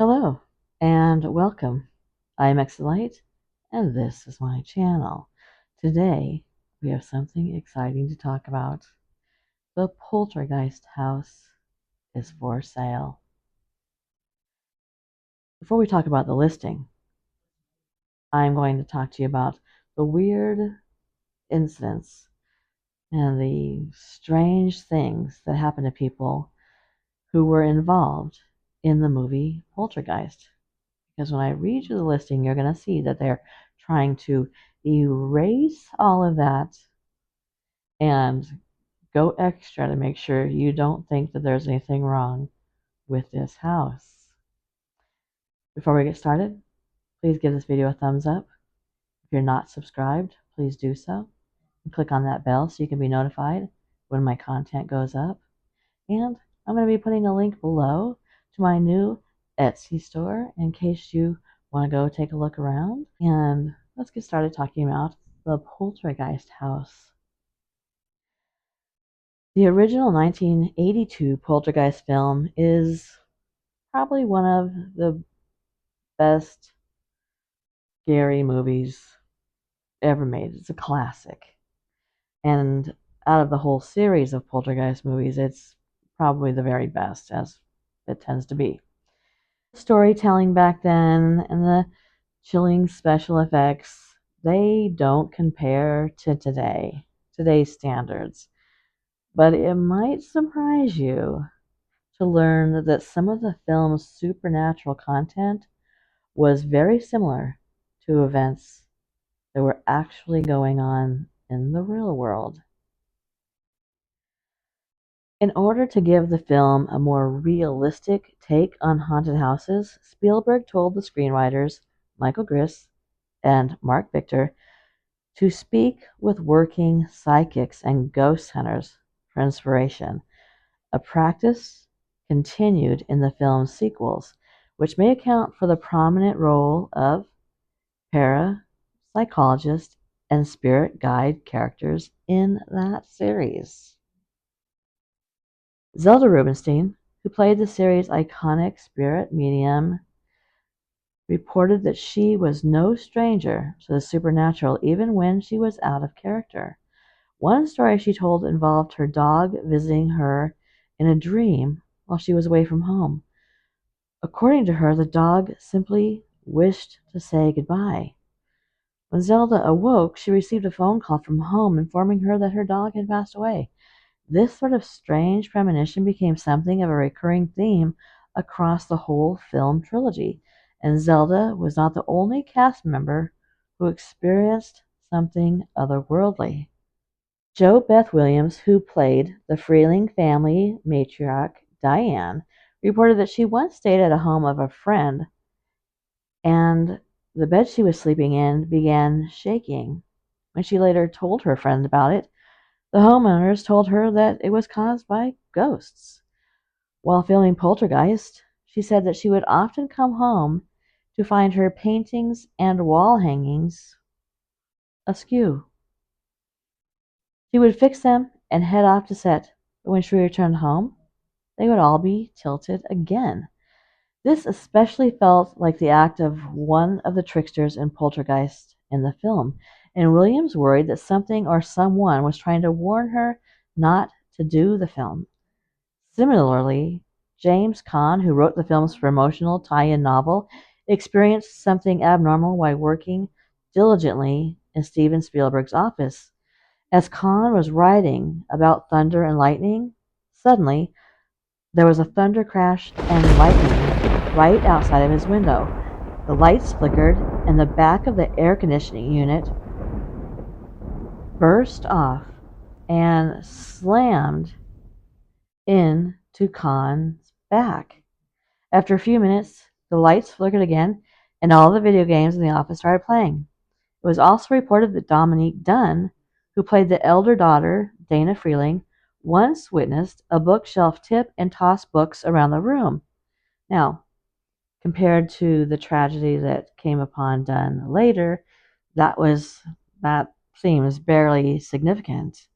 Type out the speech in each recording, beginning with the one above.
Hello and welcome. I'm Exelite and this is my channel. Today we have something exciting to talk about. The Poltergeist house is for sale. Before we talk about the listing, I'm going to talk to you about the weird incidents and the strange things that happen to people who were involved in the movie Poltergeist. Because when I read you the listing, you're going to see that they're trying to erase all of that and go extra to make sure you don't think that there's anything wrong with this house. Before we get started, please give this video a thumbs up. If you're not subscribed, please do so. And click on that bell so you can be notified when my content goes up. And I'm going to be putting a link below to my new Etsy store in case you want to go take a look around. And let's get started talking about the Poltergeist house. The original 1982 Poltergeist film is probably one of the best scary movies ever made. It's a classic. And out of the whole series of Poltergeist movies, it's probably the very best, as it tends to be. Storytelling back then and the chilling special effects, they don't compare to today's standards. But it might surprise you to learn that some of the film's supernatural content was very similar to events that were actually going on in the real world. In order to give the film a more realistic take on haunted houses, Spielberg told the screenwriters Michael Griss and Mark Victor to speak with working psychics and ghost hunters for inspiration, a practice continued in the film's sequels, which may account for the prominent role of parapsychologist and spirit guide characters in that series. Zelda Rubinstein, who played the series' iconic spirit medium, reported that she was no stranger to the supernatural even when she was out of character. One story she told involved her dog visiting her in a dream while she was away from home. According to her, the dog simply wished to say goodbye. When Zelda awoke, she received a phone call from home informing her that her dog had passed away. This sort of strange premonition became something of a recurring theme across the whole film trilogy, and Zelda was not the only cast member who experienced something otherworldly. Jo Beth Williams, who played the Freeling family matriarch Diane, reported that she once stayed at a home of a friend and the bed she was sleeping in began shaking. When she later told her friend about it, the homeowners told her that it was caused by ghosts. While filming Poltergeist, she said that she would often come home to find her paintings and wall hangings askew. She would fix them and head off to set, but when she returned home, they would all be tilted again. This especially felt like the act of one of the tricksters in Poltergeist in the film, and Williams worried that something or someone was trying to warn her not to do the film. Similarly, James Caan, who wrote the film's promotional tie-in novel, experienced something abnormal while working diligently in Steven Spielberg's office. As Caan was writing about thunder and lightning, suddenly there was a thunder crash and lightning right outside of his window. The lights flickered, and the back of the air conditioning unit burst off and slammed into Caan's back. After a few minutes, the lights flickered again, and all the video games in the office started playing. It was also reported that Dominique Dunne, who played the elder daughter, Dana Freeling, once witnessed a bookshelf tip and toss books around the room. Now, compared to the tragedy that came upon Dunn later, that seems barely significant.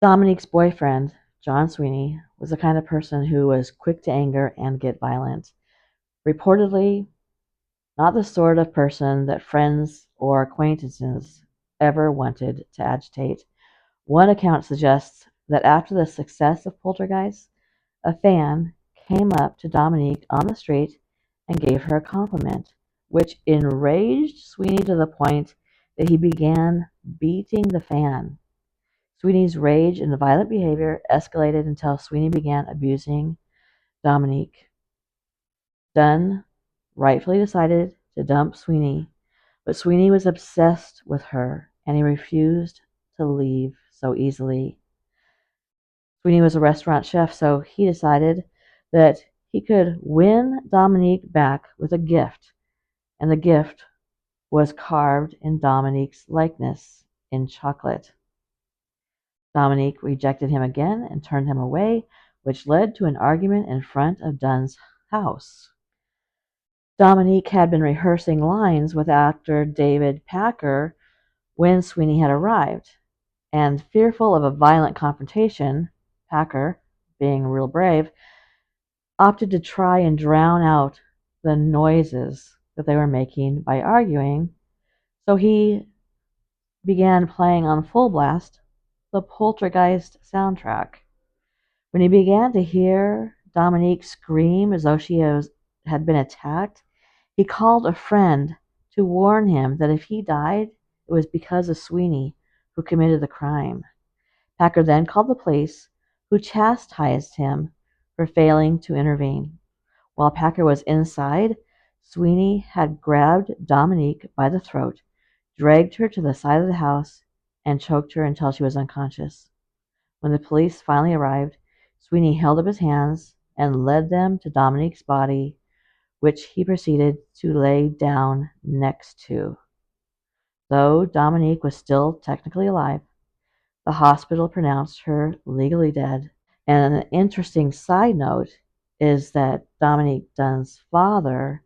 Dominique's boyfriend, John Sweeney, was the kind of person who was quick to anger and get violent. Reportedly, not the sort of person that friends or acquaintances ever wanted to agitate. One account suggests that after the success of Poltergeist, a fan came up to Dominique on the street and gave her a compliment, which enraged Sweeney to the point that he began beating the fan. Sweeney's rage and violent behavior escalated until Sweeney began abusing Dominique. Dunn rightfully decided to dump Sweeney, but Sweeney was obsessed with her and he refused to leave so easily. Sweeney was a restaurant chef, so he decided that he could win Dominique back with a gift, and the gift was carved in Dominique's likeness in chocolate. Dominique rejected him again and turned him away, which led to an argument in front of Dunn's house. Dominique had been rehearsing lines with actor David Packer when Sweeney had arrived, and fearful of a violent confrontation, Packer, being real brave, opted to try and drown out the noises that they were making by arguing, so he began playing on full blast the Poltergeist soundtrack. When he began to hear Dominique scream as though had been attacked, he called a friend to warn him that if he died, it was because of Sweeney, who committed the crime. Packer then called the police, who chastised him for failing to intervene. While Packer was inside, Sweeney had grabbed Dominique by the throat, dragged her to the side of the house, and choked her until she was unconscious. When the police finally arrived, Sweeney held up his hands and led them to Dominique's body, which he proceeded to lay down next to. Though Dominique was still technically alive, the hospital pronounced her legally dead. And an interesting side note is that Dominique Dunn's father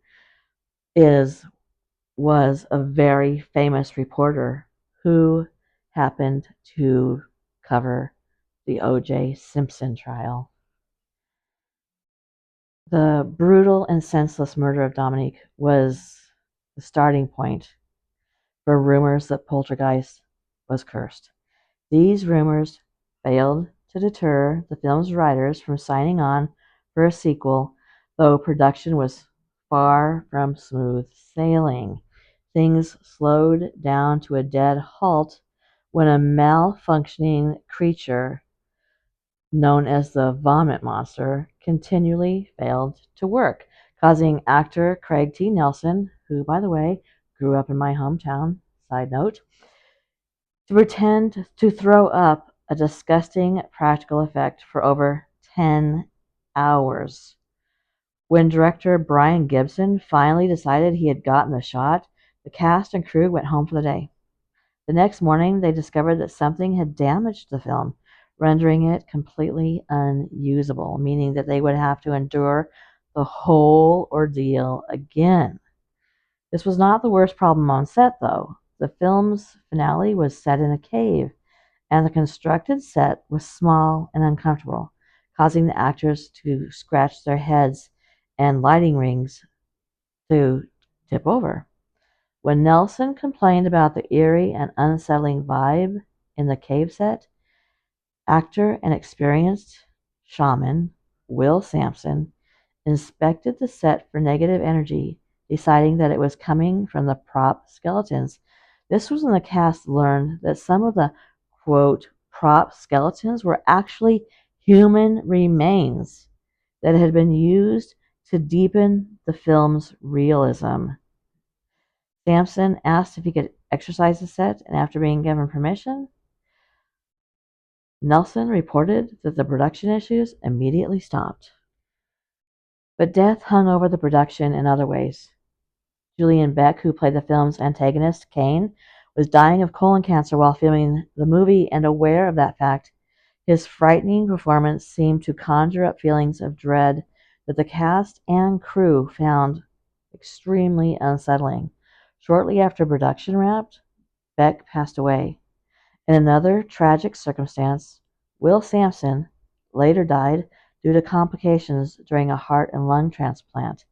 was a very famous reporter who happened to cover the O.J. Simpson trial. The brutal and senseless murder of Dominique was the starting point for rumors that Poltergeist was cursed. These rumors failed to deter the film's writers from signing on for a sequel, though production was far from smooth sailing. Things slowed down to a dead halt when a malfunctioning creature known as the Vomit Monster continually failed to work, causing actor Craig T. Nelson, who, by the way, grew up in my hometown, side note, to pretend to throw up a disgusting practical effect for over 10 hours. When director Brian Gibson finally decided he had gotten the shot, the cast and crew went home for the day. The next morning, they discovered that something had damaged the film, rendering it completely unusable, meaning that they would have to endure the whole ordeal again. This was not the worst problem on set, though. The film's finale was set in a cave, and the constructed set was small and uncomfortable, causing the actors to scratch their heads and lighting rings to tip over. When Nelson complained about the eerie and unsettling vibe in the cave set, actor and experienced shaman Will Sampson inspected the set for negative energy, deciding that it was coming from the prop skeletons. This was when the cast learned that some of the, quote, prop skeletons were actually human remains that had been used to deepen the film's realism. Sampson asked if he could exercise the set, and after being given permission, Nelson reported that the production issues immediately stopped. But death hung over the production in other ways. Julian Beck, who played the film's antagonist, Kane, was dying of colon cancer while filming the movie, and aware of that fact, his frightening performance seemed to conjure up feelings of dread that the cast and crew found extremely unsettling. Shortly after production wrapped, Beck passed away. In another tragic circumstance, Will Sampson later died due to complications during a heart and lung transplant.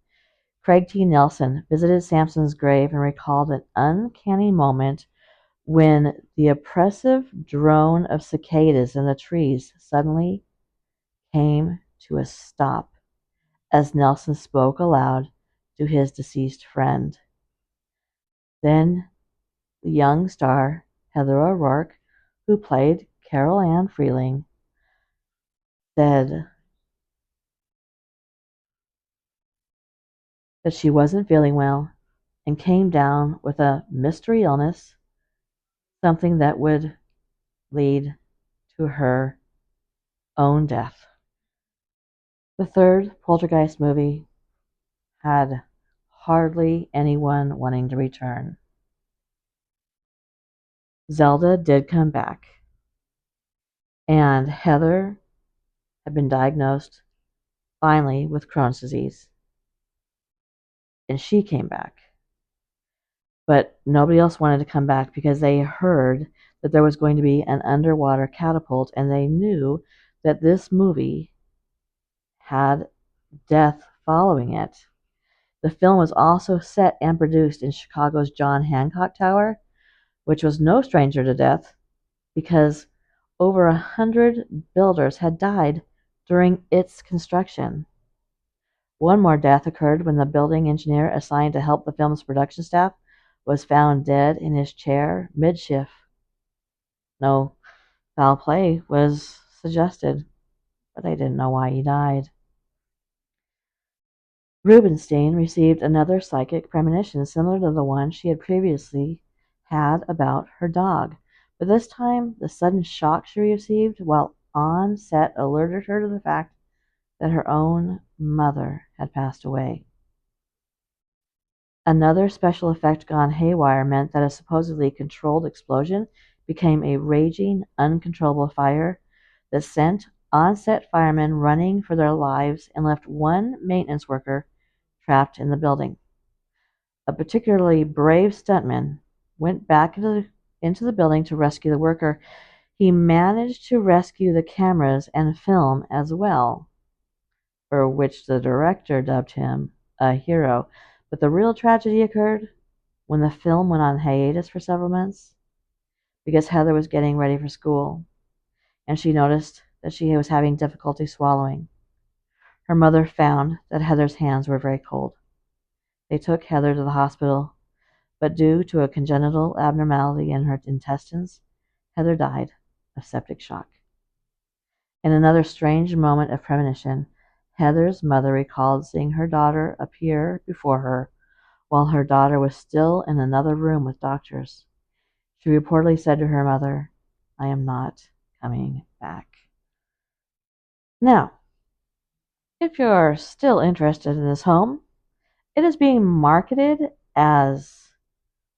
Craig T. Nelson visited Sampson's grave and recalled an uncanny moment when the oppressive drone of cicadas in the trees suddenly came to a stop as Nelson spoke aloud to his deceased friend. Then the young star, Heather O'Rourke, who played Carol Ann Freeling, said that she wasn't feeling well and came down with a mystery illness, something that would lead to her own death. The third Poltergeist movie had hardly anyone wanting to return. Zelda did come back, and Heather had been diagnosed finally with Crohn's disease, and she came back. But nobody else wanted to come back because they heard that there was going to be an underwater catapult, and they knew that this movie had death following it. The film was also set and produced in Chicago's John Hancock Tower, which was no stranger to death because over 100 builders had died during its construction. One more death occurred when the building engineer assigned to help the film's production staff was found dead in his chair mid-shift. No foul play was suggested, but they didn't know why he died. Rubinstein received another psychic premonition similar to the one she had previously had about her dog, but this time the sudden shock she received while on set alerted her to the fact that her own mother had passed away. Another special effect gone haywire meant that a supposedly controlled explosion became a raging, uncontrollable fire that sent on-set firemen running for their lives and left one maintenance worker trapped in the building. A particularly brave stuntman went back into the building to rescue the worker. He managed to rescue the cameras and film as well, for which the director dubbed him a hero. But the real tragedy occurred when the film went on hiatus for several months because Heather was getting ready for school, and she noticed that she was having difficulty swallowing. Her mother found that Heather's hands were very cold. They took Heather to the hospital, but due to a congenital abnormality in her intestines, Heather died of septic shock. In another strange moment of premonition, Heather's mother recalled seeing her daughter appear before her while her daughter was still in another room with doctors. She reportedly said to her mother, "I am not coming back." Now, if you're still interested in this home, it is being marketed as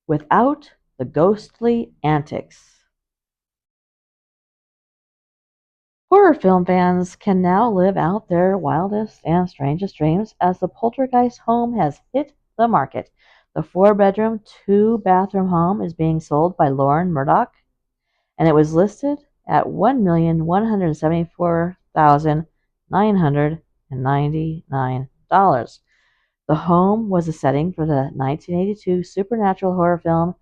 Without the Ghostly Antics. Horror film fans can now live out their wildest and strangest dreams as the Poltergeist home has hit the market. The 4-bedroom, 2-bathroom home is being sold by Lauren Murdoch, and it was listed at $1,174,999. The home was a setting for the 1982 supernatural horror film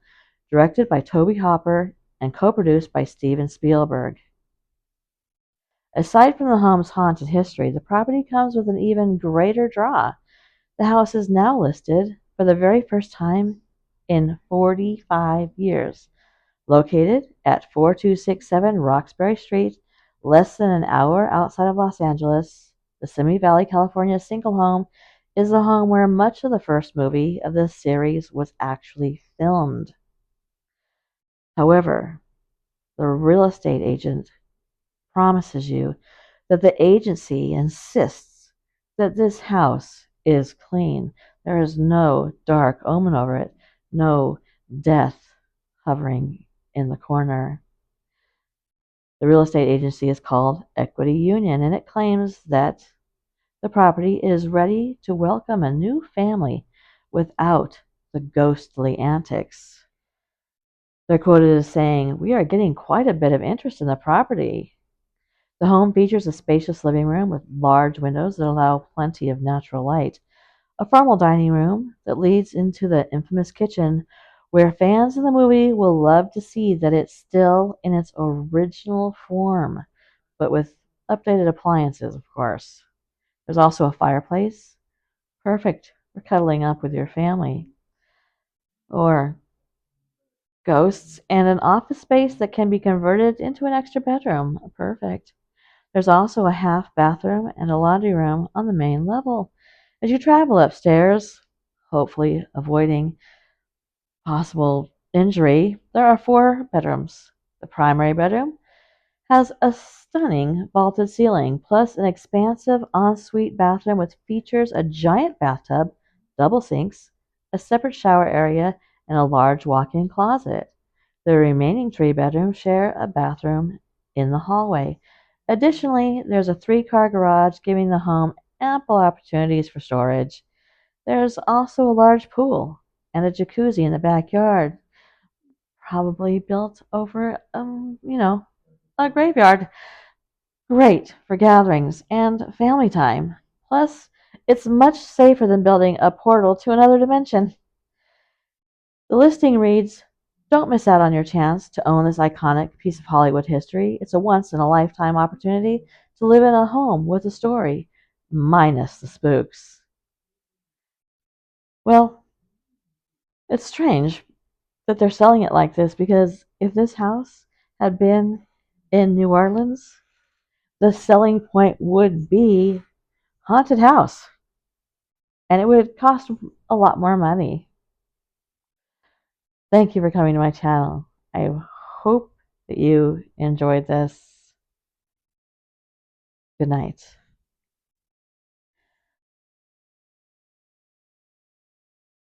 directed by Tobe Hooper and co-produced by Steven Spielberg. Aside from the home's haunted history, the property comes with an even greater draw. The house is now listed for the very first time in 45 years. Located at 4267 Roxbury Street, less than an hour outside of Los Angeles, the Simi Valley, California single home is the home where much of the first movie of this series was actually filmed. However, the real estate agent promises you that the agency insists that this house is clean. There is no dark omen over it, no death hovering in the corner. The real estate agency is called Equity Union, and it claims that the property is ready to welcome a new family without the ghostly antics. They're quoted as saying, "We are getting quite a bit of interest in the property. The home features a spacious living room with large windows that allow plenty of natural light, a formal dining room that leads into the infamous kitchen, where fans of the movie will love to see that it's still in its original form, but with updated appliances, of course. There's also a fireplace, perfect for cuddling up with your family, or ghosts, and an office space that can be converted into an extra bedroom. Perfect. There's also a half bathroom and a laundry room on the main level. As you travel upstairs, hopefully avoiding possible injury, there are four bedrooms. The primary bedroom has a stunning vaulted ceiling, plus an expansive ensuite bathroom which features a giant bathtub, double sinks, a separate shower area, and a large walk-in closet. The remaining three bedrooms share a bathroom in the hallway. Additionally, there's a three-car garage giving the home ample opportunities for storage. There's also a large pool and a jacuzzi in the backyard, probably built over, a graveyard. Great for gatherings and family time. Plus, it's much safer than building a portal to another dimension. The listing reads, "Don't miss out on your chance to own this iconic piece of Hollywood history. It's a once in a lifetime opportunity to live in a home with a story, minus the spooks." Well, it's strange that they're selling it like this because if this house had been in New Orleans, the selling point would be haunted house, and it would cost a lot more money. Thank you for coming to my channel. I hope that you enjoyed this. Good night.